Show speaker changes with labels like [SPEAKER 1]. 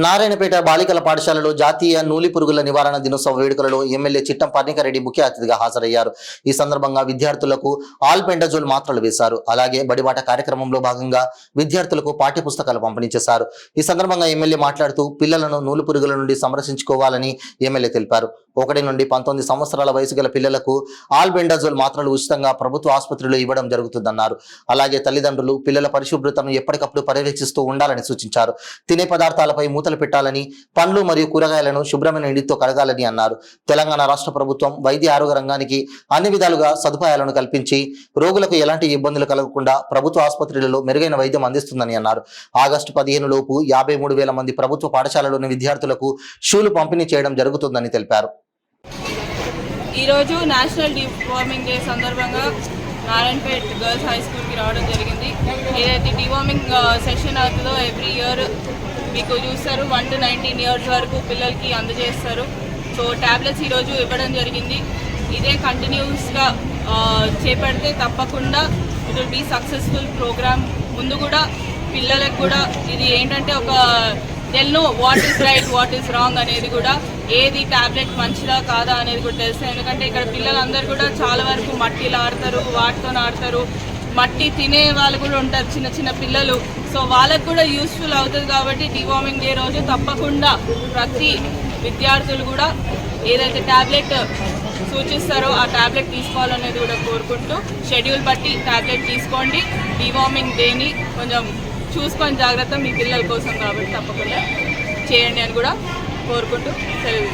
[SPEAKER 1] నారాయణపేట బాలికల పాఠశాలలో జాతీయ నూలి పురుగుల నివారణ దినోత్సవ వేడుకలలో ఎమ్మెల్యే చిట్టం పర్ణికారెడ్డి ముఖ్య అతిథిగా హాజరయ్యారు. ఈ సందర్భంగా విద్యార్థులకు ఆల్బెండజోల్ మాత్రలు వేశారు. అలాగే బడిబాట కార్యక్రమంలో భాగంగా విద్యార్థులకు పాఠ్య పుస్తకాలు పంపిణీ చేశారు. ఈ సందర్భంగా ఎమ్మెల్యే మాట్లాడుతూ పిల్లలను నూలు పురుగుల నుండి సంరక్షించుకోవాలని ఎమ్మెల్యే తెలిపారు. 1 నుండి 19 సంవత్సరాల వయసు గల పిల్లలకు ఆల్బెండజోల్ మాత్రలు ఉచితంగా ప్రభుత్వ ఆసుపత్రిలో ఇవ్వడం జరుగుతుందన్నారు. అలాగే తల్లిదండ్రులు పిల్లల పరిశుభ్రతను ఎప్పటికప్పుడు పర్యవేక్షిస్తూ ఉండాలని సూచించారు. తినే పదార్థాలపై మూతలు పెట్టాలని, పండ్లు మరియు కూరగాయలను శుభ్రమైన నీటితో కడగాలని అన్నారు. తెలంగాణ రాష్ట్ర ప్రభుత్వం వైద్య ఆరోగ్య రంగానికి అన్ని విధాలుగా సదుపాయాలను కల్పించి రోగులకు ఎలాంటి ఇబ్బందులు కలగకుండా ప్రభుత్వ ఆసుపత్రులలో మెరుగైన వైద్యం అందిస్తుందని అన్నారు. ఆగస్టు 15 లోపు 53,000 మంది ప్రభుత్వ పాఠశాలలోని విద్యార్థులకు షూలు పంపిణీ చేయడం జరుగుతుందని తెలిపారు.
[SPEAKER 2] ఈరోజు నేషనల్ డీవార్మింగ్ డే సందర్భంగా నారాయణపేట్ గర్ల్స్ హై స్కూల్కి రావడం జరిగింది. ఏదైతే డీవార్మింగ్ సెషన్ అవుతుందో ఎవ్రీ ఇయర్ మీకు చూస్తారు 1 to 19 ఇయర్స్ వరకు పిల్లలకి అందజేస్తారు. సో ట్యాబ్లెట్స్ ఈరోజు ఇవ్వడం జరిగింది. ఇదే కంటిన్యూస్గా చేపడితే తప్పకుండా it will be successful program. ముందు కూడా పిల్లలకు కూడా ఇది ఏంటంటే ఒక they'll know what is right, what is wrong అనేది కూడా, ఏది ట్యాబ్లెట్ మంచిదా కాదా అనేది కూడా తెలుస్తుంది. ఎందుకంటే ఇక్కడ పిల్లలందరూ కూడా చాలా వరకు మట్టిలో ఆడతారు, వాటితో ఆడతారు, మట్టి తినే వాళ్ళు కూడా ఉంటారు చిన్న చిన్న పిల్లలు. సో వాళ్ళకు కూడా యూస్ఫుల్ అవుతుంది. కాబట్టి డీవార్మింగ్ డే రోజు తప్పకుండా ప్రతి విద్యార్థులు కూడా ఏదైతే ట్యాబ్లెట్ సూచిస్తారో ఆ ట్యాబ్లెట్ తీసుకోవాలనేది కూడా కోరుకుంటూ, షెడ్యూల్ బట్టి ట్యాబ్లెట్ తీసుకోండి. డీవార్మింగ్ డేని కొంచెం చూసుకొని జాగ్రత్త మీ పిల్లల కోసం కాబట్టి తప్పకుండా చేయండి అని కూడా కోరుకుంటూ సెలవు.